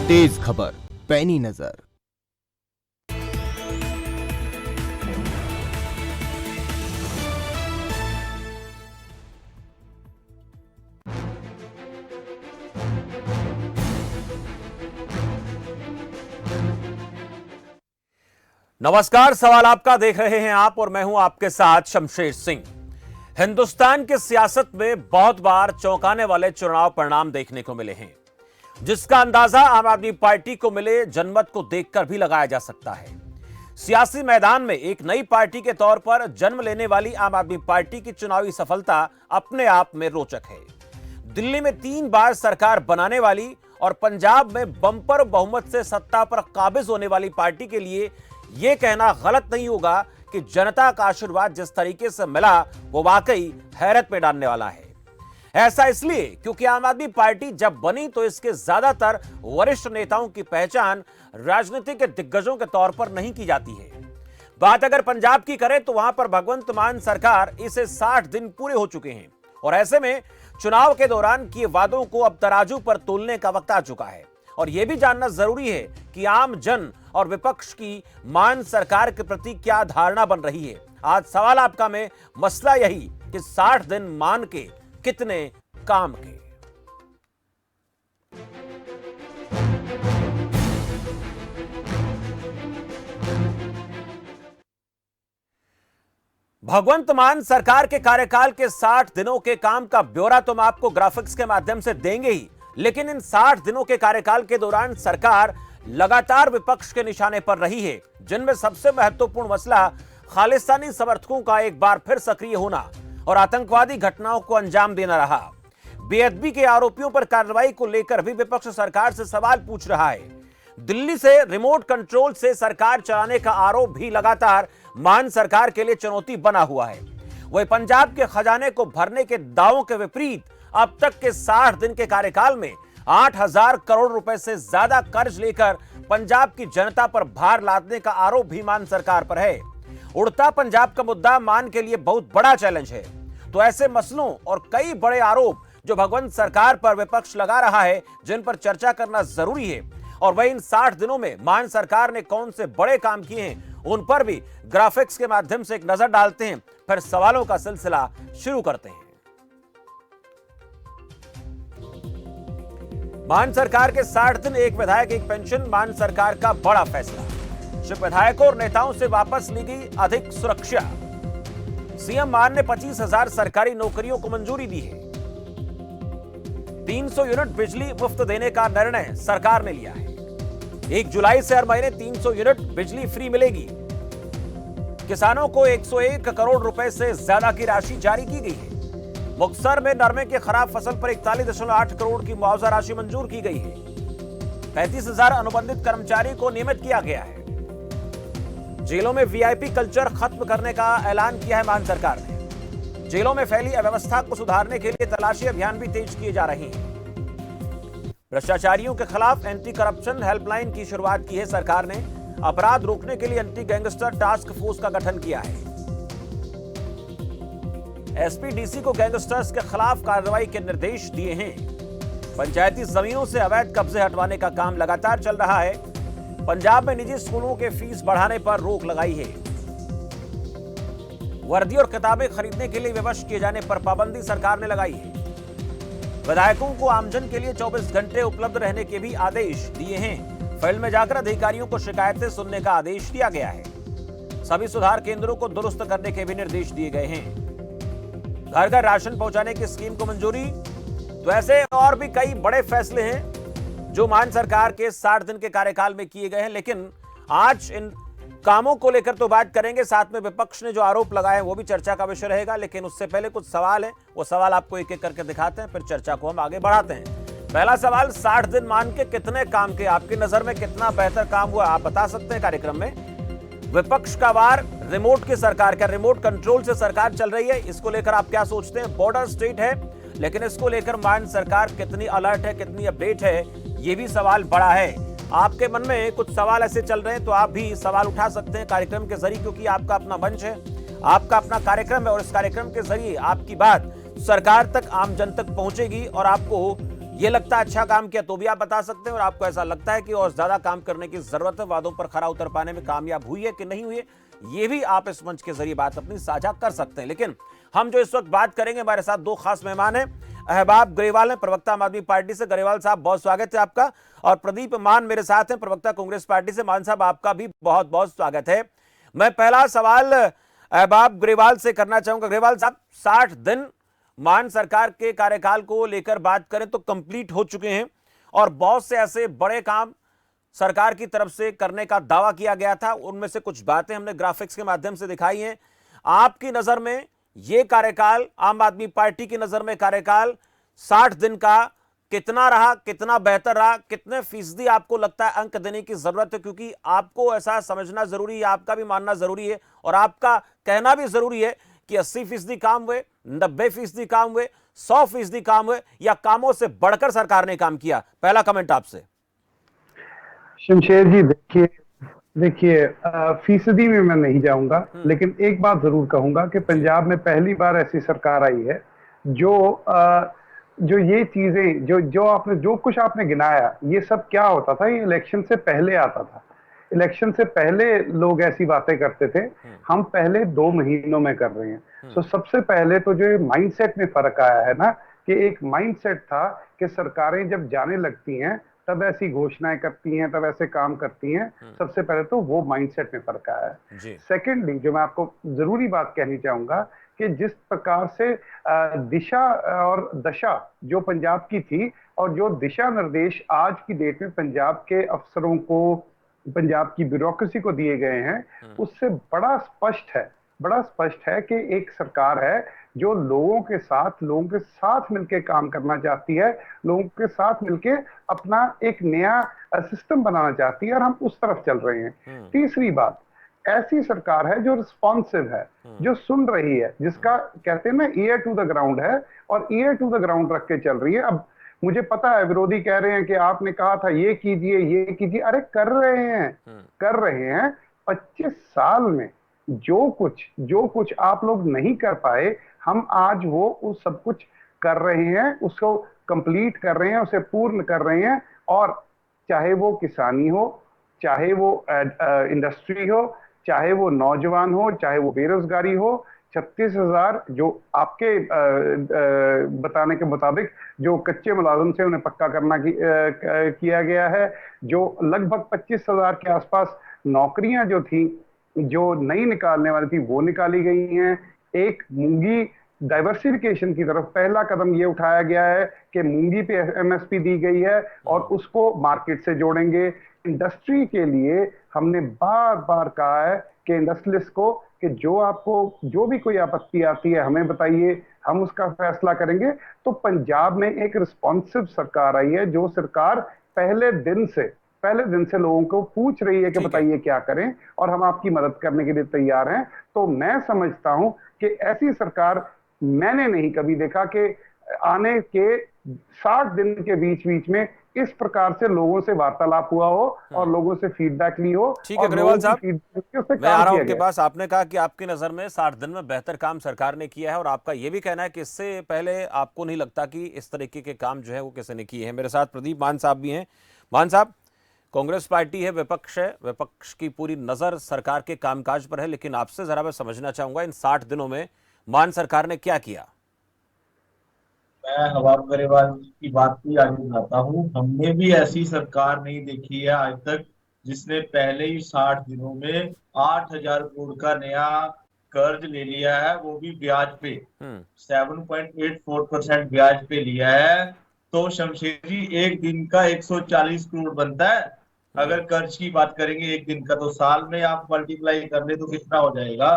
तेज खबर, पैनी नजर। नमस्कार, सवाल आपका देख रहे हैं आप और मैं हूं आपके साथ शमशेर सिंह। हिंदुस्तान की सियासत में बहुत बार चौंकाने वाले चुनाव परिणाम देखने को मिले हैं, जिसका अंदाजा आम आदमी पार्टी को मिले जनमत को देखकर भी लगाया जा सकता है। सियासी मैदान में एक नई पार्टी के तौर पर जन्म लेने वाली आम आदमी पार्टी की चुनावी सफलता अपने आप में रोचक है। दिल्ली में 3 बार सरकार बनाने वाली और पंजाब में बंपर बहुमत से सत्ता पर काबिज होने वाली पार्टी के लिए यह कहना गलत नहीं होगा कि जनता का आशीर्वाद जिस तरीके से मिला वो वाकई हैरत में डालने वाला है। ऐसा इसलिए क्योंकि आम आदमी पार्टी जब बनी तो इसके ज्यादातर वरिष्ठ नेताओं की पहचान राजनीतिक दिग्गजों के तौर पर नहीं की जाती है। बात अगर पंजाब की करें तो वहां पर भगवंत मान सरकार इसे 60 दिन पूरे हो चुके हैं और ऐसे में चुनाव के दौरान किए वादों को अब तराजू पर तोलने का वक्त आ चुका है। और यह भी जानना जरूरी है कि आम जन और विपक्ष की मान सरकार के प्रति क्या धारणा बन रही है। आज सवाल आपका में मसला यही कि 60 दिन मान के कितने काम के। भगवंत मान सरकार के कार्यकाल के 60 दिनों के काम का ब्यौरा तो हम आपको ग्राफिक्स के माध्यम से देंगे ही, लेकिन इन 60 दिनों के कार्यकाल के दौरान सरकार लगातार विपक्ष के निशाने पर रही है, जिनमें सबसे महत्वपूर्ण मसला खालिस्तानी समर्थकों का एक बार फिर सक्रिय होना और आतंकवादी घटनाओं को अंजाम देना रहा। बेअदबी के आरोपियों पर कार्रवाई को लेकर भी विपक्ष सरकार से सवाल पूछ रहा है। दिल्ली से रिमोट कंट्रोल से सरकार चलाने का आरोप भी लगातार मान सरकार के लिए चुनौती बना हुआ है। वही पंजाब के खजाने को भरने के दावों के विपरीत अब तक के 60 दिन के कार्यकाल में 8,000 करोड़ रुपए से ज्यादा कर्ज लेकर पंजाब की जनता पर भार लादने का आरोप भी मान सरकार पर है। उड़ता पंजाब का मुद्दा मान के लिए बहुत बड़ा चैलेंज है। तो ऐसे मसलों और कई बड़े आरोप जो भगवंत सरकार पर विपक्ष लगा रहा है, जिन पर चर्चा करना जरूरी है। और वही इन 60 दिनों में मान सरकार ने कौन से बड़े काम किए हैं, उन पर भी ग्राफिक्स के माध्यम से एक नजर डालते हैं, फिर सवालों का सिलसिला शुरू करते हैं। मान सरकार के 60 दिन, एक विधायक एक पेंशन, मान सरकार का बड़ा फैसला। सिर्फ विधायकों और नेताओं से वापस ली गई अधिक सुरक्षा। सीएम मान ने 25,000 सरकारी नौकरियों को मंजूरी दी है। 300 यूनिट बिजली मुफ्त देने का निर्णय सरकार ने लिया है। 1 जुलाई से हर महीने 300 यूनिट बिजली फ्री मिलेगी। किसानों को 101 करोड़ रुपए से ज्यादा की राशि जारी की गई है। मुक्तसर में नरमे की खराब फसल पर 41.8 करोड़ की मुआवजा राशि मंजूर की गई है। 35,000 अनुबंधित कर्मचारी को नियमित किया गया है। जेलों में वीआईपी कल्चर खत्म करने का ऐलान किया है मान सरकार ने। जेलों में फैली अव्यवस्था को सुधारने के लिए तलाशी अभियान भी तेज किए जा रहे हैं। भ्रष्टाचारियों के खिलाफ एंटी करप्शन हेल्पलाइन की शुरुआत की है सरकार ने। अपराध रोकने के लिए एंटी गैंगस्टर टास्क फोर्स का गठन किया है। एसपीडीसी को गैंगस्टर्स के खिलाफ कार्रवाई के निर्देश दिए हैं। पंचायती जमीनों से अवैध कब्जे हटवाने का काम लगातार चल रहा है। पंजाब में निजी स्कूलों के फीस बढ़ाने पर रोक लगाई है। वर्दी और किताबें खरीदने के लिए विवश किए जाने पर पाबंदी सरकार ने लगाई है। विधायकों को आमजन के लिए 24 घंटे उपलब्ध रहने के भी आदेश दिए हैं। फील्ड में जाकर अधिकारियों को शिकायतें सुनने का आदेश दिया गया है। सभी सुधार केंद्रों को दुरुस्त करने के भी निर्देश दिए गए हैं। घर घर राशन पहुंचाने की स्कीम को मंजूरी। तो ऐसे और भी कई बड़े फैसले हैं जो मान सरकार के 60 दिन के कार्यकाल में किए गए हैं। लेकिन आज इन कामों को लेकर तो बात करेंगे, साथ में विपक्ष ने जो आरोप लगाए वो भी चर्चा का विषय रहेगा। लेकिन उससे पहले कुछ सवाल हैं, वो सवाल आपको एक एक करके दिखाते हैं, फिर चर्चा को हम आगे बढ़ाते हैं। पहला सवाल, 60 दिन मान के कितने काम के, आपकी नजर में कितना बेहतर काम हुआ, आप बता सकते हैं कार्यक्रम में। विपक्ष का वार रिमोट की सरकार का, रिमोट कंट्रोल से सरकार चल रही है, इसको लेकर आप क्या सोचते हैं। बॉर्डर स्टेट है, लेकिन इसको लेकर मान सरकार कितनी अलर्ट है, कितनी अपडेट है, ये भी सवाल बड़ा है। आपके मन में कुछ सवाल ऐसे चल रहे हैं तो आप भी सवाल उठा सकते हैं कार्यक्रम के जरिए, क्योंकि आपका अपना मंच है, आपका अपना कार्यक्रम है और इस कार्यक्रम के जरिए आपकी बात सरकार तक, आम जन तक पहुंचेगी और आपको ये लगता है अच्छा काम किया तो भी आप बता सकते हैं, और आपको ऐसा लगता है कि और ज्यादा काम करने की जरूरत है, वादों पर खरा उतर पाने में कामयाब हुई है कि नहीं हुई है, ये भी आप इस मंच के जरिए बात अपनी साझा कर सकते हैं। लेकिन हम जो इस वक्त बात करेंगे, हमारे साथ दो खास मेहमान हैं। अहबाब ग्रेवाल हैं, प्रवक्ता आम आदमी पार्टी से। ग्रेवाल साहब, बहुत स्वागत है आपका। और प्रदीप मान मेरे साथ हैं, प्रवक्ता कांग्रेस पार्टी से। मान साहब, आपका भी बहुत बहुत स्वागत है। मैं पहला सवाल अहबाब ग्रेवाल से करना चाहूंगा। ग्रेवाल साहब, 60 दिन मान सरकार के कार्यकाल को लेकर बात करें तो कंप्लीट हो चुके हैं, और बहुत से ऐसे बड़े काम सरकार की तरफ से करने का दावा किया गया था। उनमें से कुछ बातें हमने ग्राफिक्स के माध्यम से दिखाई हैं। आपकी नजर में यह कार्यकाल, आम आदमी पार्टी की नजर में कार्यकाल 60 दिन का कितना रहा, कितना बेहतर रहा, कितने फीसदी आपको लगता है अंक देने की जरूरत है? क्योंकि आपको ऐसा समझना जरूरी है, आपका भी मानना जरूरी है, और आपका कहना भी जरूरी है कि 80% काम हुए, 90% काम हुए, 100% काम हुए, या कामों से बढ़कर सरकार ने काम किया। पहला कमेंट आपसे। शमशेर जी, देखिए फीसदी में मैं नहीं जाऊंगा, लेकिन एक बात जरूर कहूंगा कि पंजाब में पहली बार ऐसी सरकार आई है जो ये चीजें जो कुछ आपने गिनाया, ये सब क्या होता था, ये इलेक्शन से पहले आता था। इलेक्शन से पहले लोग ऐसी बातें करते थे, हम पहले 2 महीनों में कर रहे हैं। तो सबसे पहले तो जो माइंडसेट में फर्क आया है ना, कि एक माइंडसेट था कि सरकारें जब जाने लगती हैं तब ऐसी घोषणाएं करती हैं, तब ऐसे काम करती हैं। सबसे पहले तो वो माइंडसेट में फर्क आया है। सेकेंडली, जो मैं आपको जरूरी बात कहनी चाहूंगा कि जिस प्रकार से दिशा और दशा जो पंजाब की थी, और जो दिशा निर्देश आज की डेट में पंजाब के अफसरों को, पंजाब की ब्यूरोक्रेसी को दिए गए हैं, उससे बड़ा स्पष्ट है कि एक सरकार है जो लोगों के साथ मिलकर काम करना चाहती है, लोगों के साथ मिलकर अपना एक नया सिस्टम बनाना चाहती है, और हम उस तरफ चल रहे हैं। तीसरी बात, ऐसी सरकार है जो रिस्पॉन्सिव है, जो सुन रही है, जिसका कहते हैं ना ईयर टू द ग्राउंड है, और ईयर टू द ग्राउंड रख के चल रही है। अब मुझे पता है विरोधी कह रहे हैं कि आपने कहा था ये कीजिए, अरे कर रहे हैं। 25 साल में जो कुछ आप लोग नहीं कर पाए, हम आज वो उस सब कुछ कर रहे हैं, उसको कंप्लीट कर रहे हैं, उसे पूर्ण कर रहे हैं। और चाहे वो किसानी हो, चाहे वो इंडस्ट्री हो, चाहे वो नौजवान हो, चाहे वो बेरोजगारी हो, 36,000 जो आपके बताने के मुताबिक जो कच्चे मुलाजिम से उन्हें पक्का करना किया गया है, जो लगभग 25,000 के आसपास नौकरियां जो थी, जो नई निकालने वाली थी, वो निकाली गई हैं। एक मूंगी डाइवर्सिफिकेशन की तरफ पहला कदम ये उठाया गया है कि मूंगी पे एमएसपी दी गई है, और उसको मार्केट से जोड़ेंगे। इंडस्ट्री के लिए हमने बार बार कहा है कि इंडस्ट्रियलिस्ट को कि जो भी कोई आपत्ति आती है हमें बताइए, हम उसका फैसला करेंगे। तो पंजाब में एक रिस्पॉन्सिव सरकार आई है, जो सरकार पहले दिन से लोगों को पूछ रही है कि बताइए क्या करें, और हम आपकी मदद करने के लिए तैयार हैं। तो मैं समझता हूं कि ऐसी सरकार मैंने नहीं कभी देखा कि आने के 60 दिन के बीच में इस प्रकार से लोगों से वार्तालाप हुआ हो और लोगों से फीडबैक ली हो। ठीक है ग्रेवाल साहब, मैं आ रहा हूं आपके पास। आपने कहा कि आपकी नजर में 60 दिन में बेहतर काम सरकार ने किया है, और आपका यह भी कहना है कि इससे पहले आपको नहीं लगता कि इस तरीके के काम जो है वो किसी ने किए हैं। मेरे साथ प्रदीप मान साहब भी हैं। मान साहब, कांग्रेस पार्टी है, विपक्ष है, विपक्ष की पूरी नजर सरकार के कामकाज पर है, लेकिन आपसे जरा मैं समझना चाहूंगा इन 60 दिनों में मान सरकार ने क्या किया? मैं अहबाब ग्रेवाल की बात भी आगे बढ़ाता हूँ। हमने भी ऐसी सरकार नहीं देखी है आज तक जिसने पहले ही 60 दिनों में 8,000 करोड़ का नया कर्ज ले लिया है, वो भी ब्याज पे 7.84% ब्याज पे लिया है। तो शमशेर जी, एक दिन का 140 करोड़ बनता है। अगर कर्ज की बात करेंगे एक दिन का, तो साल में आप मल्टीप्लाई कर ले तो कितना हो जाएगा।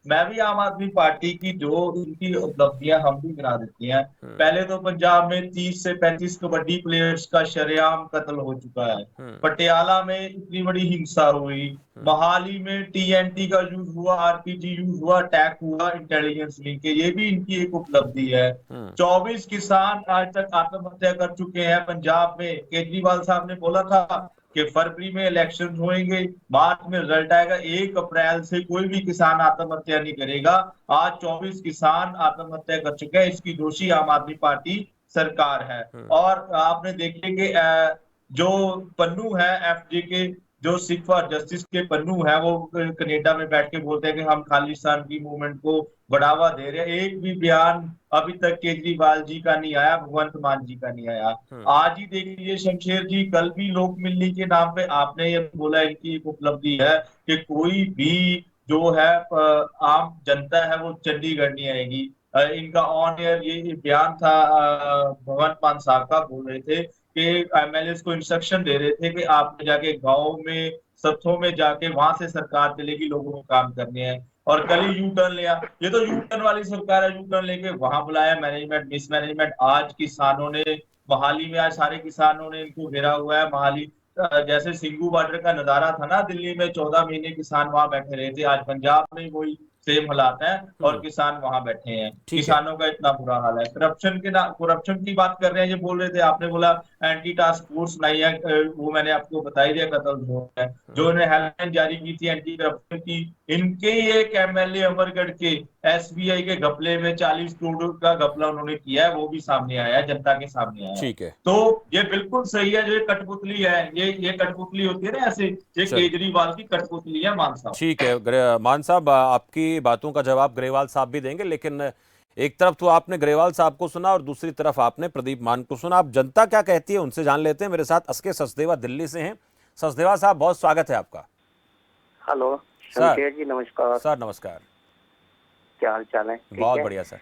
मैं भी आम आदमी पार्टी की जो इनकी उपलब्धियां हम भी गिना देते हैं। पहले तो पंजाब में 30 से 35 कबड्डी प्लेयर्स का शरेआम कत्ल हो चुका है। पटियाला में इतनी बड़ी हिंसा हुई, मोहाली में टीएनटी का यूज हुआ, आरपीजी यूज हुआ, अटैक हुआ इंटेलिजेंस विंग के, ये भी इनकी एक उपलब्धि है। 24 किसान आज तक आत्महत्या कर चुके हैं पंजाब में। केजरीवाल साहब ने बोला था कि फरवरी में इलेक्शन होंगे, मार्च में रिजल्ट आएगा, 1 अप्रैल से कोई भी किसान आत्महत्या नहीं करेगा। आज 24 किसान आत्महत्या कर चुके हैं। इसकी दोषी आम आदमी पार्टी सरकार है। और आपने देखे कि जो पन्नू है एफडी के, जो सिख फॉर जस्टिस के पन्नू है, वो कनाडा में बैठ के बोलते हैं कि हम खालिस्तान की मूवमेंट को बढ़ावा दे रहे हैं। एक भी बयान अभी तक केजरीवाल जी का नहीं आया, भगवंत मान जी का नहीं आया। आज ही देख लीजिए शमशेर जी, कल भी लोक मिलनी के नाम पे आपने ये बोला इनकी एक उपलब्धि है कि कोई भी जो है आम जनता है वो चंडीगढ़ नहीं आएगी। इनका ऑन एयर ये बयान था, भगवंत मान साहब का, बोल रहे थे कि एमएलए को इंस्ट्रक्शन दे रहे थे कि आप जाके गाँव में सत्थों में जाके वहां से सरकार चलेगी, लोगों को काम करने हैं। और कल ही यू टर्न लिया, ये तो यू टर्न वाली सरकार है, यू टर्न लेके वहां बुलाया, मैनेजमेंट मिसमैनेजमेंट। आज किसानों ने मोहाली में, आज सारे किसानों ने इनको घेरा हुआ है। मोहाली जैसे सिंगू बॉर्डर का नजारा था ना दिल्ली में, 14 महीने किसान वहां बैठे रहे थे, आज पंजाब में वही सेम हालात है और किसान वहां बैठे हैं। किसानों का इतना बुरा हाल है। करप्शन की बात कर रहे हैं, ये बोल रहे थे, आपने बोला एंटी टास्क फोर्स नहीं है, वो मैंने आपको बता ही दिया, कत्ल है जो इन्हें हेल्पलाइन जारी की थी एंटी करप्शन की। इनके एक एमएलए अमरगढ़ के एसबीआई के घपले में 40 करोड़ का घपला उन्होंने किया है, वो भी सामने आया है, जनता के सामने आया है। ठीक है, तो ये बिल्कुल सही है, जो कठपुतली है, ये कठपुतली होती है ना ऐसे, ये केजरीवाल की कठपुतली है मान साहब। ठीक है मान साहब, आपकी बातों का जवाब ग्रेवाल साहब भी देंगे, लेकिन एक तरफ तो आपने ग्रेवाल साहब को सुना और दूसरी तरफ आपने प्रदीप मान को सुना। आप जनता क्या कहती है उनसे जान लेते हैं। मेरे साथ असके सचदेवा दिल्ली से हैं। सचदेवा साहब, बहुत स्वागत है आपका। हेलो शमशेर जी, नमस्कार सर। नमस्कार, क्या हाल चाल है? बहुत बढ़िया सर।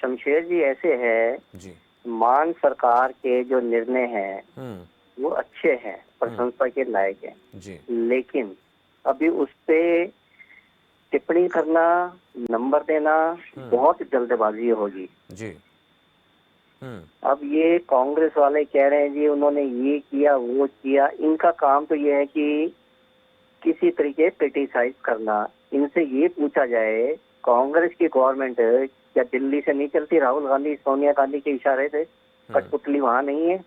शमशेर जी, ऐसे है जी, मान सरकार के जो निर्णय हैं वो अच्छे हैं, प्रशंसा के लायक हैं जी, लेकिन अभी उस पे टिप्पणी करना, नंबर देना बहुत जल्दबाजी होगी जी। अब ये कांग्रेस वाले कह रहे हैं जी उन्होंने ये किया वो किया, इनका काम तो ये है कि किसी तरीके क्रिटिसाइज करना। इनसे ये पूछा जाए, कांग्रेस की गवर्नमेंट क्या दिल्ली से नहीं चलती? राहुल गांधी सोनिया गांधी के इशारे से कठपुतली वहां नहीं है?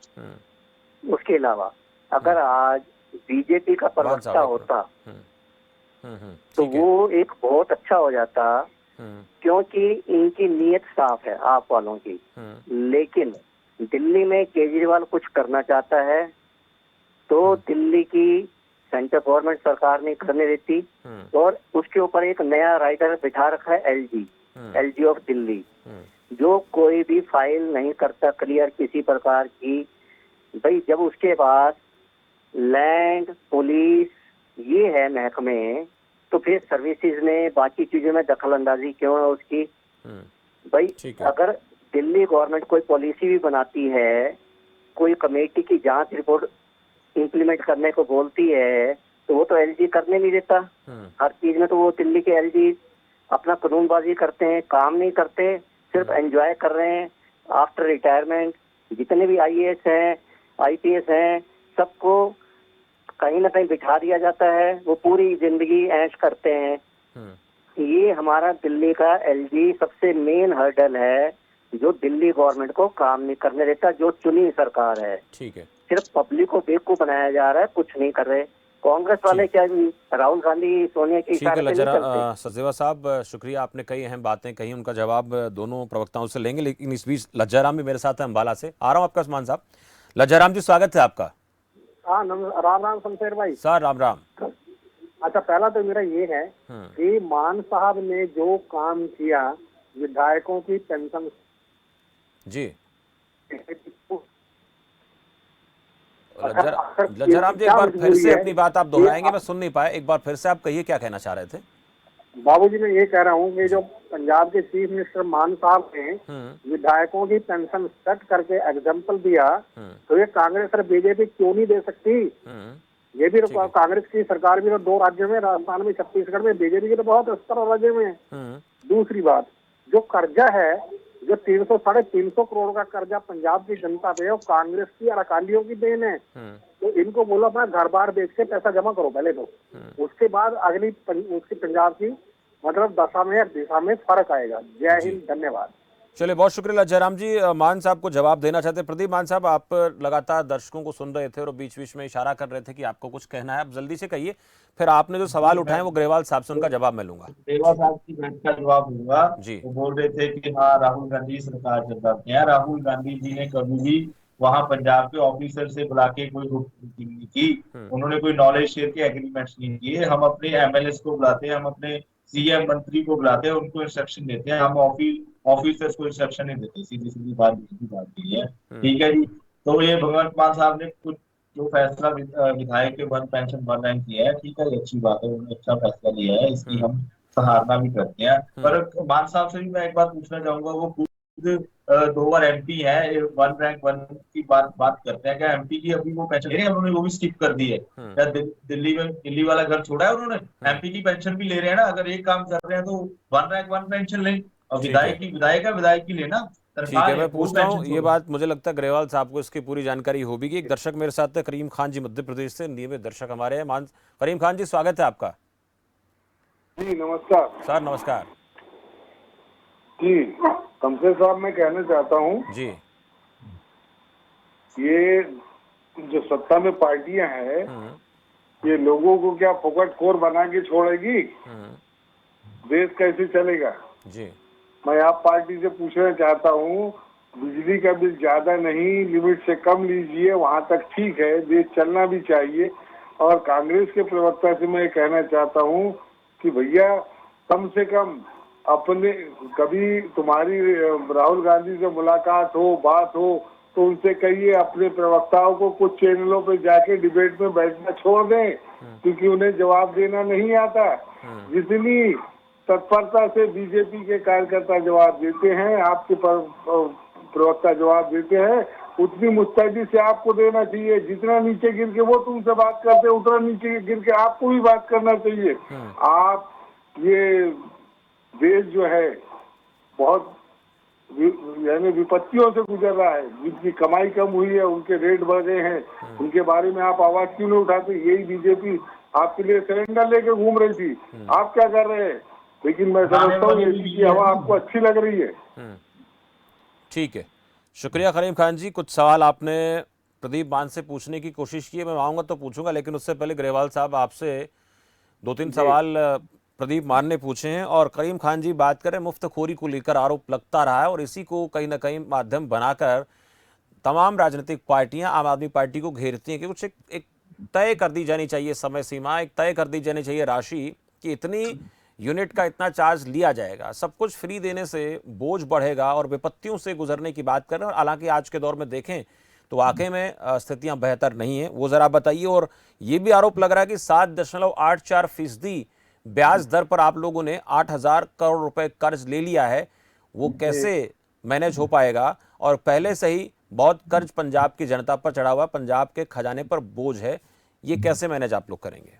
उसके अलावा अगर आज बीजेपी का प्रवक्ता होता तो वो एक बहुत अच्छा हो जाता, क्योंकि इनकी नीयत साफ है आप वालों की। लेकिन दिल्ली में केजरीवाल कुछ करना चाहता है तो दिल्ली की सेंट्रल गवर्नमेंट सरकार नहीं करने देती, और उसके ऊपर एक नया राइटर बिठा रखा है एलजी ऑफ दिल्ली, जो कोई भी फाइल नहीं करता क्लियर किसी प्रकार की। भाई जब उसके बाद लैंड पुलिस ये है महकमे, तो फिर सर्विसेज ने बाकी चीजों में दखल अंदाजी क्यों है उसकी? भाई अगर दिल्ली गवर्नमेंट कोई पॉलिसी भी बनाती है, कोई कमेटी की जांच रिपोर्ट इंप्लीमेंट करने को बोलती है, तो वो तो एलजी करने नहीं देता। हर चीज में तो वो दिल्ली के एलजी अपना कानूनबाजी करते हैं, काम नहीं करते, सिर्फ एंजॉय कर रहे हैं। आफ्टर रिटायरमेंट जितने भी आईएएस हैं, आईपीएस हैं, सबको कहीं ना कहीं बिठा दिया जाता है, वो पूरी जिंदगी ऐश करते हैं। ये हमारा दिल्ली का एलजी सबसे मेन हर्डल है, जो दिल्ली गवर्नमेंट को काम नहीं करने देता, जो चुनी सरकार है। ठीक है, सिर्फ पब्लिक को बेवकूफ बनाया जा रहा है, कुछ नहीं कर रहे। कांग्रेस वाले क्या राहुल गांधी सोनिया की इशारे पे नहीं चलते? सचदेवा साहब, शुक्रिया, आपने कई अहम बातें कही, उनका जवाब दोनों प्रवक्ताओं से लेंगे। लेकिन इस बीच लज्जाराम भी मेरे साथ है अम्बाला से। आ रहा हूँ आपका मान साहब। लज्जाराम जी, स्वागत है आपका। हाँ, राम राम शमशेर भाई। सर राम राम। अच्छा, पहला तो मेरा ये है कि मान साहब ने जो काम किया विधायकों की पेंशन जी, लज्जाराम जी एक बार फिर से अपनी बात आप दोहराएंगे? मैं सुन नहीं पाया, एक बार फिर से आप कहिए, क्या कहना चाह रहे थे? बाबूजी, मैं ये कह रहा हूँ कि जो पंजाब के चीफ मिनिस्टर मान साहब ने विधायकों की पेंशन कट करके एग्जाम्पल दिया, तो ये कांग्रेस और बीजेपी क्यों नहीं दे सकती? ये भी कांग्रेस की सरकार भी तो 2 राज्यों में, राजस्थान में, छत्तीसगढ़ में, बीजेपी की तो बहुत 17 राज्यों में। दूसरी बात, जो कर्जा है, जो 300-350 करोड़ का कर्जा पंजाब की जनता पे है, वो कांग्रेस की और अकालियों की देन है। तो इनको बोलो अपना घर बार बेच के पैसा जमा करो पहले तो, उसके बाद अगली उसकी पंजाब की मतलब दशा में या दिशा में फर्क आएगा। जय हिंद, धन्यवाद। चलिए, बहुत शुक्रिया जयराम जी। मान साहब को जवाब देना चाहते हैं। प्रदीप मान साहब, आप लगातार दर्शकों को सुन रहे थे और बीच बीच में इशारा कर रहे थे कि आपको कुछ कहना है, आप जल्दी से कहिए। फिर आपने जो सवाल उठाए वो ग्रेवाल साहब से, उनका जवाब मैं लूंगा। ग्रेवाल साहब की बात का जवाब दूंगा। जी वो बोल रहे थे कि हाँ राहुल गांधी सरकार चलाते हैं। राहुल गांधी जी ने कभी भी वहां पंजाब के ऑफिसर से बुला के कोई मीटिंग नहीं की। उन्होंने कोई नॉलेज शेयर के एग्रीमेंट्स नहीं किए। हम अपने एमएलए को बुलाते हैं, हम अपने सीएम मंत्री को बुलाते हैं, उनको इंस्ट्रक्शन देते हैं। हम ऑफिसर्स को इंस्ट्रक्शन नहीं देते। सीधी सीधी बात की है। ठीक है जी। तो ये भगवंत मान साहब ने कुछ जो फैसला विधायक के वन पेंशन वन रैंक किया है, ठीक है, ये अच्छी बात है, उन्होंने अच्छा फैसला लिया है, इसकी हम सराहना भी करते हैं। पर मान साहब से भी मैं एक बात पूछना चाहूंगा, वो खुद 2 बार एमपी है, वन रैंक वन की बात करते हैं। क्या एमपी की अभी वो पेंशन ले रहे हैं? उन्होंने वो भी स्किप कर दी है। क्या दिल्ली वाला घर छोड़ा है उन्होंने? एमपी की पेंशन भी ले रहे हैं ना। अगर एक काम कर रहे हैं तो वन रैंक वन पेंशन लें, और विधायक की लेना। ठीक है, मैं पूछता हूँ। ये बात मुझे लगता है ग्रेवाल साहब को इसकी पूरी जानकारी होगी। एक दर्शक मेरे साथ है, करीम खान जी, मध्य प्रदेश से, नियमित दर्शक हमारे हैं। करीम खान जी, स्वागत है आपका। जी नमस्कार सर। नमस्कार जी। तमसे साहब, मैं कहना चाहता हूँ जी, ये जो सत्ता में पार्टियां हैं, ये लोगों को क्या फोकट खोर बना के छोड़ेगी? देश कैसे चलेगा? जी। मैं आप पार्टी से पूछना चाहता हूँ, बिजली का बिल ज्यादा नहीं, लिमिट से कम लीजिए, वहां तक ठीक है, देश चलना भी चाहिए। और कांग्रेस के प्रवक्ता से मैं कहना चाहता हूँ कि भैया कम से कम अपने, कभी तुम्हारी राहुल गांधी से मुलाकात हो, बात हो, तो उनसे कहिए अपने प्रवक्ताओं को कुछ चैनलों पे जाके डिबेट में बैठना छोड़ दें, क्योंकि उन्हें जवाब देना नहीं आता। जितनी तत्परता से बीजेपी के कार्यकर्ता जवाब देते हैं, आपके प्रवक्ता जवाब देते हैं, उतनी मुस्तैदी से आपको देना चाहिए। जितना नीचे गिर के वो तुमसे बात करते हैं, उतना नीचे गिर के आपको भी बात करना चाहिए। आप, ये देश जो है बहुत यानी विपत्तियों से गुजर रहा है। जिनकी कमाई कम हुई है, उनके रेट बढ़ गए हैं, उनके बारे में आप आवाज क्यों नहीं उठाते? यही बीजेपी आपके लिए सिलेंडर लेके घूम रही थी, आप क्या कर रहे हैं? लेकिन मैं समझता हूँ एसी की हवा आपको अच्छी लग रही है। ठीक है, शुक्रिया करीम खान जी। कुछ सवाल आपने प्रदीप मान से पूछने की कोशिश की है, मैं आऊँगा तो पूछूंगा, लेकिन उससे पहले ग्रेवाल साहब आपसे 2-3 सवाल प्रदीप मान ने पूछे हैं। और करीम खान जी बात करें, मुफ्तखोरी को लेकर आरोप लगता रहा है और इसी को कहीं ना कहीं माध्यम बनाकर तमाम राजनीतिक पार्टियां आम आदमी पार्टी को घेरती हैं कि कुछ एक तय कर दी जानी चाहिए समय सीमा, एक तय कर दी जानी चाहिए राशि कि इतनी यूनिट का इतना चार्ज लिया जाएगा। सब कुछ फ्री देने से बोझ बढ़ेगा और विपत्तियों से गुजरने की बात करें। और हालांकि आज के दौर में देखें तो वाकई में स्थितियां बेहतर नहीं है, वो जरा बताइए। और ये भी आरोप लग रहा है कि 7.84% ब्याज दर पर आप लोगों ने 8,000 करोड़ रुपए कर्ज ले लिया है, वो कैसे मैनेज हो पाएगा? और पहले से ही बहुत कर्ज पंजाब की जनता पर चढ़ा हुआ, पंजाब के खजाने पर बोझ है, ये कैसे मैनेज आप लोग करेंगे?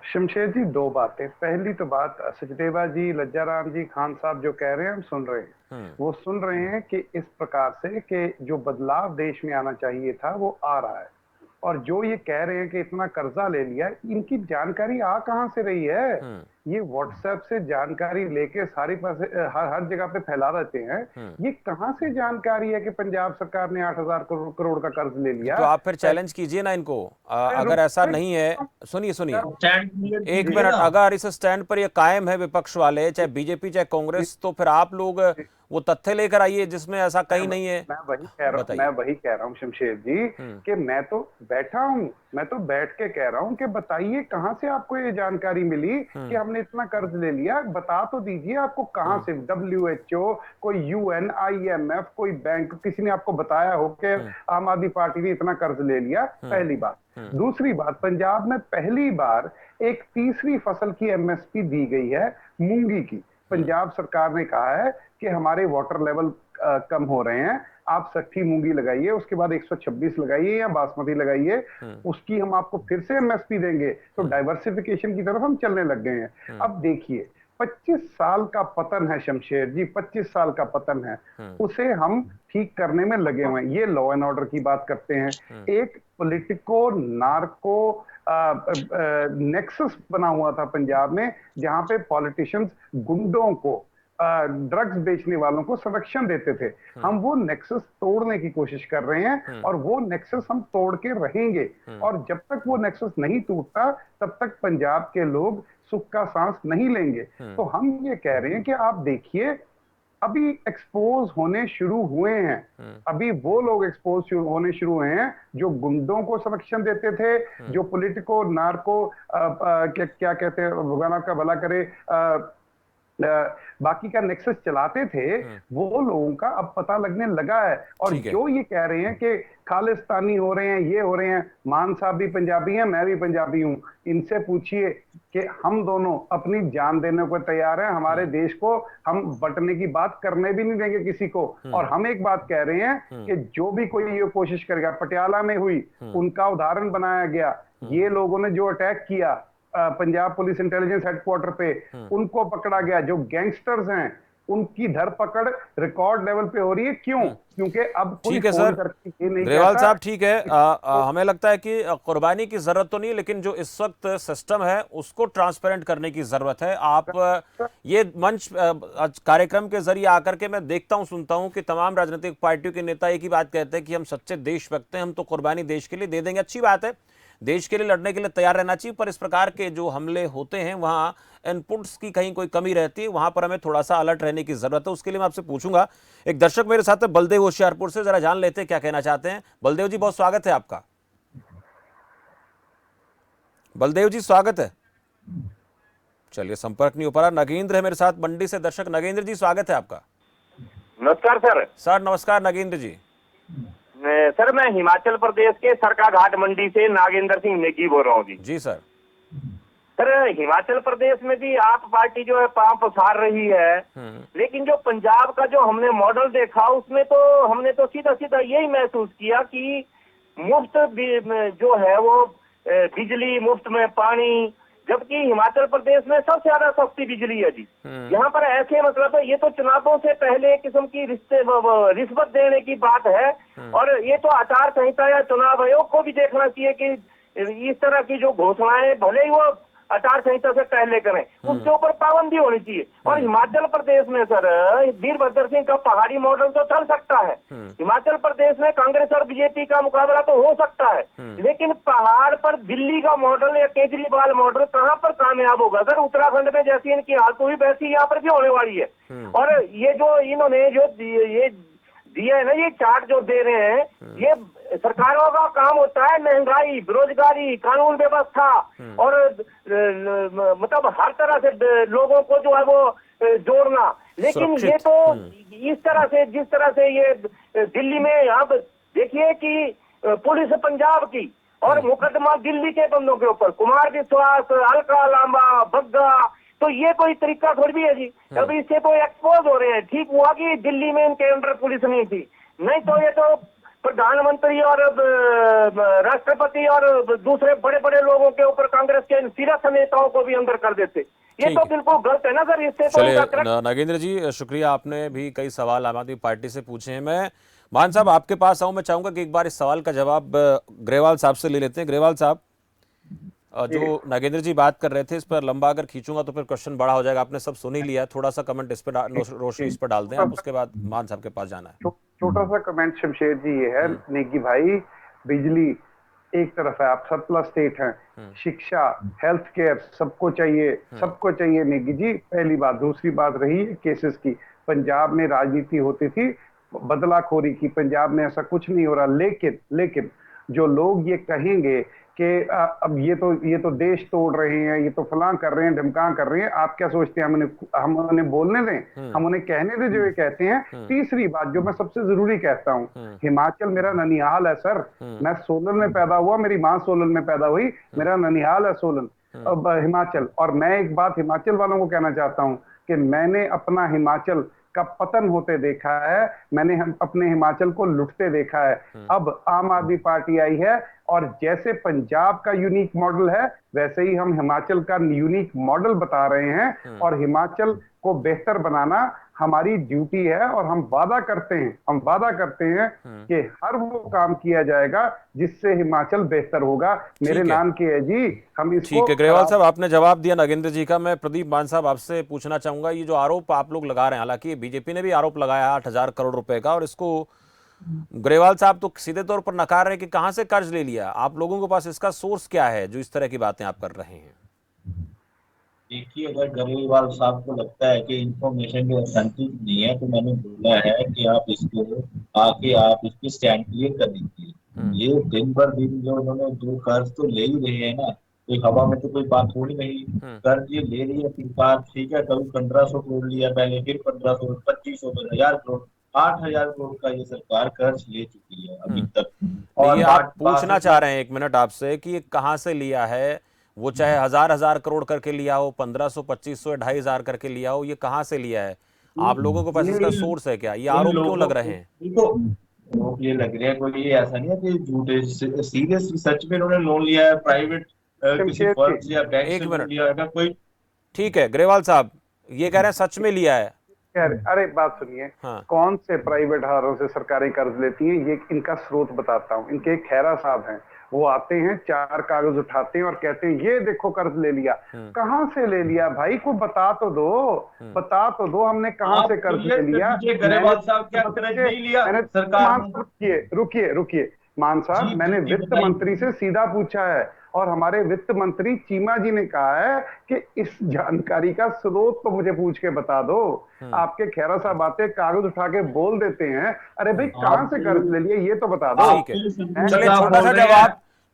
शमशेर जी, 2 बातें। पहली तो बात, सचदेवा जी, लज्जाराम जी, खान साहब जो कह रहे हैं हम सुन रहे हैं। वो सुन रहे हैं कि इस प्रकार से कि जो बदलाव देश में आना चाहिए था वो आ रहा है। और जो ये कह रहे हैं कि इतना कर्जा ले लिया, इनकी जानकारी आ कहां से रही है? ये व्हाट्सएप से जानकारी लेके सारी पासे हर जगह पे फैला देते हैं। ये कहां से जानकारी है कि पंजाब सरकार ने 8,000 करोड़ का कर्ज ले लिया? तो आप फिर चैलेंज कीजिए ना इनको। अगर ऐसा नहीं है, सुनिए एक मिनट, अगर इस स्टैंड पर ये कायम है विपक्ष वाले, चाहे बीजेपी चाहे कांग्रेस, तो फिर आप लोग वो तथ्य लेकर आइए जिसमें ऐसा कहीं नहीं है। मैं वही कह रहा हूँ शमशेर जी कि मैं तो बैठा हूँ, मैं तो बैठ के कह रहा हूँ कि बताइए कहां से आपको ये जानकारी मिली कि हमने इतना कर्ज ले लिया? बता तो दीजिए आपको कहां से। WHO, कोई UN, IMF, कोई बैंक, किसी ने आपको बताया हो कि आम आदमी पार्टी ने इतना कर्ज ले लिया? पहली बात। दूसरी बात, पंजाब में पहली बार एक तीसरी फसल की MSP दी गई है, मूंगी की। पंजाब सरकार ने कहा है कि हमारे वाटर लेवल कम हो रहे हैं, आप 60 मूंगी लगाइए, उसके बाद 126 लगाइए या बासमती लगाइए, उसकी हम आपको फिर से MSP देंगे। तो डाइवर्सिफिकेशन की तरफ हम चलने लग गए हैं। अब देखिए, 25 साल का पतन है शमशेर जी, 25 साल का पतन है, उसे हम ठीक करने में लगे हुए हैं। ये लॉ एंड ऑर्डर की बात करते हैं। एक पॉलिटिको नार्को नेक्सस बना हुआ था पंजाब में, जहां पे पॉलिटिशियंस गुंडों को ड्रग्स बेचने वालों को संरक्षण देते थे। हम वो नेक्सस तोड़ने की कोशिश कर रहे हैं और वो नेक्सस हम तोड़ के रहेंगे। और जब तक वो नेक्सस नहीं टूटता तब तक पंजाब के लोग सुख का सांस नहीं लेंगे। तो हम ये कह रहे हैं कि आप देखिए, अभी एक्सपोज होने शुरू हुए हैं, अभी वो लोग एक्सपोज होने शुरू हुए हैं जो गुंडों को संरक्षण देते थे, जो पॉलिटिको नार्को क्या कहते हैं, भगवान आपका भला करे, बाकी का नेक्सस चलाते थे, वो लोगों का अब पता लगने लगा है। और जो ये कह रहे हैं कि खालिस्तानी हो रहे हैं, ये हो रहे हैं, मान साहब भी पंजाबी हैं, मैं भी पंजाबी हूं, इनसे पूछिए कि हम दोनों अपनी जान देने को तैयार हैं। हमारे देश को हम बंटने की बात करने भी नहीं देंगे किसी को। और हम एक बात कह रहे हैं कि जो भी कोई ये कोशिश करेगा, पटियाला में हुई, उनका उदाहरण बनाया गया, ये लोगों ने जो अटैक किया पंजाब पुलिस इंटेलिजेंस हेडक्वार्टर पे, उनको पकड़ा गया, जो गैंगस्टर्स हैं उनकी धरपकड़ रिकॉर्ड लेवल पे हो रही है। क्यों? क्योंकि अब ठीक है सर ग्रेवाल साहब, ठीक है। हमें लगता है कि कुर्बानी की जरूरत तो नहीं, लेकिन जो इस वक्त सिस्टम है उसको ट्रांसपेरेंट करने की जरूरत है। आप ये मंच कार्यक्रम के जरिए आकर के मैं देखता हूं, सुनता हूं कि तमाम राजनीतिक पार्टियों के नेता एक ही बात कहते हैं कि हम सच्चे देशभक्त हैं, हम तो कुर्बानी देश के लिए दे देंगे। अच्छी बात है, देश के लिए लड़ने के लिए तैयार रहना चाहिए, पर इस प्रकार के जो हमले होते हैं वहां इनपुट्स की कहीं कोई कमी रहती है, वहां पर हमें थोड़ा सा अलर्ट रहने की जरूरत है। उसके लिए मैं आपसे पूछूंगा, एक दर्शक मेरे साथ है बलदेव होशियारपुर से, जरा जान लेते हैं क्या कहना चाहते हैं। बलदेव जी, बहुत स्वागत है आपका। बलदेव जी स्वागत है। चलिए संपर्क नहीं हो पा रहा। नगेंद्र है मेरे साथ मंडी से। दर्शक नगेंद्र जी स्वागत है आपका। नमस्कार सर। सर नमस्कार नगेंद्र जी। सर मैं हिमाचल प्रदेश के सरकाघाट मंडी से नागेंद्र सिंह नेगी बोल रहा हूँ जी। जी सर। सर हिमाचल प्रदेश में भी आप पार्टी जो है पांव पसार रही है, लेकिन जो पंजाब का जो हमने मॉडल देखा उसमें तो हमने तो सीधा सीधा यही महसूस किया कि मुफ्त जो है वो बिजली, मुफ्त में पानी, जबकि हिमाचल प्रदेश में सबसे ज्यादा सस्ती बिजली है जी। यहाँ पर ऐसे मतलब है, ये तो चुनावों से पहले एक किस्म की रिश्वत देने की बात है। और ये तो आचार संहिता या चुनाव आयोग को भी देखना चाहिए कि इस तरह की जो घोषणाएं भले ही वो आचार संहिता से पहले करें, उसके ऊपर पाबंदी होनी चाहिए। और हिमाचल प्रदेश में सर वीरभद्र सिंह का पहाड़ी मॉडल तो चल सकता है, हिमाचल प्रदेश में कांग्रेस और बीजेपी का मुकाबला तो हो सकता है, लेकिन पहाड़ पर दिल्ली का मॉडल या केजरीवाल मॉडल कहाँ पर कामयाब होगा सर? उत्तराखंड में जैसी इनकी हालत हुई वैसी यहाँ पर भी होने वाली है। और ये जो इन्होंने जो ये दिया है ना, ये चार्ट जो दे रहे हैं, ये सरकारों का काम होता है महंगाई, बेरोजगारी, कानून व्यवस्था और मतलब हर तरह से लोगों को जो है वो जोड़ना। लेकिन ये तो इस तरह से, जिस तरह से ये दिल्ली में आप देखिए कि पुलिस पंजाब की और मुकदमा दिल्ली के बंदों के ऊपर, कुमार विश्वास, अलका लांबा, बग्गा, तो ये कोई तरीका थोड़ी भी है जी। अब इससे तो एक्सपोज हो रहे हैं। ठीक हुआ कि दिल्ली में इनके अंडर पुलिस नहीं थी, नहीं तो ये तो प्रधानमंत्री और राष्ट्रपति और दूसरे बड़े बड़े लोगों के ऊपर कांग्रेस के शीर्ष नेताओं को भी अंदर कर देते। ये तो बिल्कुल गलत है ना सर। इससे तो नगेंद्र जी शुक्रिया, आपने भी कई सवाल आम आदमी पार्टी से पूछे हैं। मैं मान साहब आपके पास आऊं, मैं चाहूंगा कि एक बार इस सवाल का जवाब ग्रेवाल साहब से ले लेते हैं। ग्रेवाल साहब, जो नागेंद्र जी बात कर रहे थे, इस पर लंबा अगर खींचूंगा तो फिर क्वेश्चन बड़ा हो जाएगा। आपने सब सुन ही लिया, थोड़ा सा कमेंट इस पर रोशनी इस पर डाल दें आप, उसके बाद मान साहब के पास जाना है। छोटा सा कमेंट शमशेर जी ये है, नेगी भाई, बिजली एक तरफ है, आप सरप्लस स्टेट हैं, शिक्षा, हेल्थ केयर सबको चाहिए नेगी जी, पहली बात। दूसरी बात रही केसेस की, पंजाब में राजनीति होती थी बदलाखोरी की, पंजाब में ऐसा कुछ नहीं हो रहा। लेकिन जो लोग ये कहेंगे कि अब ये तो देश तोड़ रहे हैं, ये तो फलां कर रहे हैं, ढमकां कर रहे हैं, आप क्या सोचते हैं हम उन्हें बोलने दें, हम उन्हें कहने दें जो ये कहते हैं। तीसरी बात जो मैं सबसे जरूरी कहता हूँ, हिमाचल मेरा ननिहाल है सर, मैं सोलन में पैदा हुआ, मेरी माँ सोलन में पैदा हुई, मेरा ननिहाल है सोलन हिमाचल। और मैं एक बात हिमाचल वालों को कहना चाहता हूँ कि मैंने अपना हिमाचल का पतन होते देखा है, मैंने अपने हिमाचल को लुटते देखा है। अब आम आदमी पार्टी आई है और जैसे पंजाब का यूनिक मॉडल है वैसे ही हम हिमाचल का यूनिक मॉडल बता रहे हैं। और हिमाचल को बेहतर बनाना हमारी ड्यूटी है और हम वादा करते हैं कि हर वो काम किया जाएगा जिससे हिमाचल बेहतर होगा। मेरे नाम के है जी, हम इसको। ठीक है ग्रेवाल साहब, आपने जवाब दिया नागेंद्र जी का। मैं प्रदीप मान साहब आपसे पूछना चाहूंगा, ये जो आरोप आप लोग लगा रहे हैं, हालांकि बीजेपी ने भी आरोप लगाया 8,000 करोड़ रुपए का, और इसको ग्रेवाल साहब तो सीधे तौर पर नकार रहे हैं कि कहां से कर्ज ले लिया। आप लोगों के पास इसका सोर्स क्या है जो इस तरह की बातें आप कर रहे हैं? देखिए, अगर ग्रेवाल साहब को लगता है कि इंफॉर्मेशन जो ऑथेंटिक नहीं है, तो मैंने बोला है कि आप इसको आके आप इसकी स्टैंड क्लियर कर दीजिए। ये दिन भर दिन जो उन्होंने जो कर्ज तो ले ही रहे हैं ना, कोई हवा में तो कोई बात थोड़ी नहीं। कर्ज ये ले रही है सरकार, ठीक है, कभी 1500 करोड़ लिया पहले, फिर 1500, 2500, 1000 करोड़, 8,000 करोड़ का ये सरकार कर्ज ले चुकी है अभी तक। और आप पूछना चाह रहे हैं 1 मिनट आपसे कि ये कहां से लिया है, वो चाहे 1000 करोड़ करके लिया हो, 1500, 2500, 2,500 करके लिया हो, ये कहां से लिया है? आप लोगों के पास इसका सोर्स है क्या? ये आरोप क्यों लग रहे हैं? ये लग रहा है, कोई ये ऐसा नहीं है कि झूठे, सीरियस सच में उन्होंने लोन लिया है, प्राइवेट किसी फर्म से या बैंक से लोन लिया है कोई। ठीक है ग्रेवाल साहब, ये कह रहे हैं सच में लिया है। अरे बात सुनिए, कौन से प्राइवेट हारों से सरकारी कर्ज लेती है, ये इनका स्रोत बताता हूँ। इनके एक खैरा साहब हैं, वो आते हैं, 4 कागज उठाते हैं और कहते हैं ये देखो कर्ज ले लिया। कहां से ले लिया भाई, को बता तो दो हमने कहां से कर्ज ले लिया। ग्रेवाल साहब क्या कर्ज नहीं लिया सरकार? रुकिए मान साहब, मैंने वित्त मंत्री से सीधा पूछा है और हमारे वित्त मंत्री चीमा जी ने कहा है कि इस जानकारी का स्रोत तो मुझे पूछ के बता दो। आपके खैरा साहब आते, कागज उठा के बोल देते हैं, अरे भाई कहां से कर्ज ले लिए ये तो बता दो। चलिए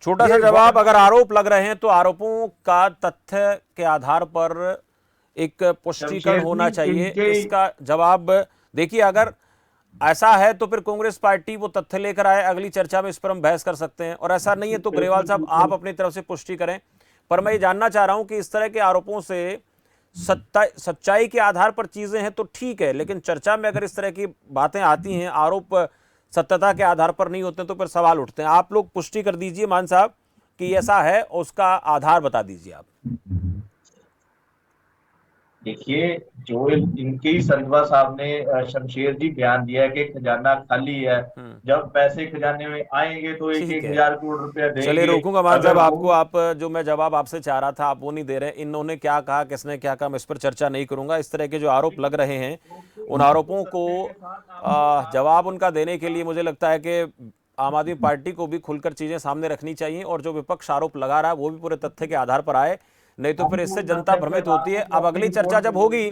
छोटा सा जवाब, अगर आरोप लग रहे हैं तो आरोपों का तथ्य के आधार पर एक पुष्टिकरण होना चाहिए। इसका जवाब देखिए, अगर ऐसा है तो फिर कांग्रेस पार्टी वो तथ्य लेकर आए, अगली चर्चा में इस पर हम बहस कर सकते हैं, और ऐसा नहीं है तो ग्रेवाल साहब आप अपनी तरफ से पुष्टि करें। पर मैं ये जानना चाह रहा हूं कि इस तरह के आरोपों से सच्चाई के आधार पर चीजें हैं तो ठीक है, लेकिन चर्चा में अगर इस तरह की बातें आती हैं, आरोप सत्यता के आधार पर नहीं होते तो फिर सवाल उठते हैं। आप लोग पुष्टि कर दीजिए मान साहब कि ऐसा है, उसका आधार बता दीजिए आप। देखिए, जो इनके ही संजवा साहब ने शमशेर जी बयान दिया है कि खजाना खाली है, जब पैसे खजाने में आएंगे तो 1,000 करोड़ रुपया देंगे। चलिए रोकूंगा मान साहब आपको, आप जो मैं जवाब आपसे चाह रहा था आप वो नहीं दे रहे। इन्होंने क्या कहा, किसने क्या कहा, मैं इस पर चर्चा नहीं करूंगा। इस तरह के जो आरोप लग रहे हैं, उन आरोपों को जवाब उनका देने के लिए मुझे लगता है कि आम आदमी पार्टी को भी खुलकर चीजें सामने रखनी चाहिए, और जो विपक्ष आरोप लगा रहा है वो भी पूरे तथ्य के आधार पर आए, नहीं तो फिर इससे जनता भ्रमित होती है। अब अगली चर्चा जब होगी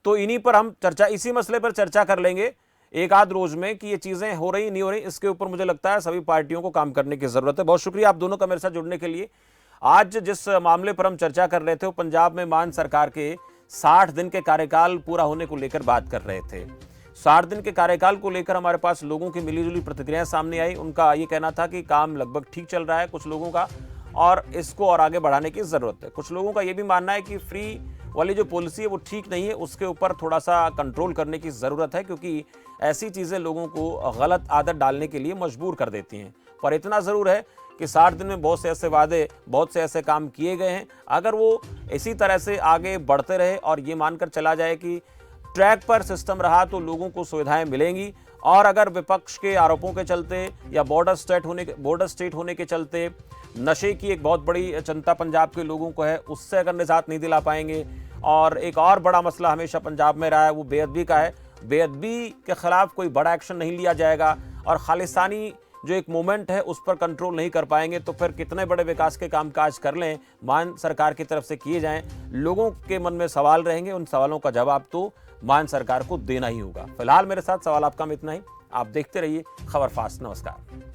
तो इन्हीं पर हम चर्चा, इसी मसले पर चर्चा कर लेंगे एक आध रोज में कि ये चीजें हो रही नहीं हो रही। इसके ऊपर मुझे लगता है सभी पार्टियों को काम करने की जरूरत है। बहुत शुक्रिया आप दोनों का मेरे साथ जुड़ने के लिए। आज जिस मामले पर हम चर्चा कर रहे थे वो पंजाब में मान सरकार के 60 दिन के कार्यकाल पूरा होने को लेकर बात कर रहे थे। 60 दिन के कार्यकाल को लेकर हमारे पास लोगों की मिलीजुली प्रतिक्रियाएं सामने आई। उनका ये कहना था कि काम लगभग ठीक चल रहा है कुछ लोगों का, और इसको और आगे बढ़ाने की जरूरत है। कुछ लोगों का यह भी मानना है कि फ्री वाली जो पॉलिसी है वो ठीक नहीं है, उसके ऊपर थोड़ा सा कंट्रोल करने की जरूरत है, क्योंकि ऐसी चीजें लोगों को गलत आदत डालने के लिए मजबूर कर देती हैं। पर इतना जरूर है कि 60 दिन में बहुत से ऐसे वादे, बहुत से ऐसे काम किए गए हैं। अगर वो इसी तरह से आगे बढ़ते रहे और ये मानकर चला जाए कि ट्रैक पर सिस्टम रहा तो लोगों को सुविधाएं मिलेंगी, और अगर विपक्ष के आरोपों के चलते या बॉर्डर स्टेट होने के चलते नशे की एक बहुत बड़ी चिंता पंजाब के लोगों को है, उससे अगर निजात नहीं दिला पाएंगे, और एक और बड़ा मसला हमेशा पंजाब में रहा है वो बेअदबी का है, बेअदबी के खिलाफ कोई बड़ा एक्शन नहीं लिया जाएगा और खालिस्तानी जो एक मूवमेंट है उस पर कंट्रोल नहीं कर पाएंगे, तो फिर कितने बड़े विकास के कामकाज कर लें, मान सरकार की तरफ से किए जाएं, लोगों के मन में सवाल रहेंगे। उन सवालों का जवाब तो मान सरकार को देना ही होगा। फिलहाल मेरे साथ सवाल आपका में इतना ही। आप देखते रहिए खबर फास्ट। नमस्कार।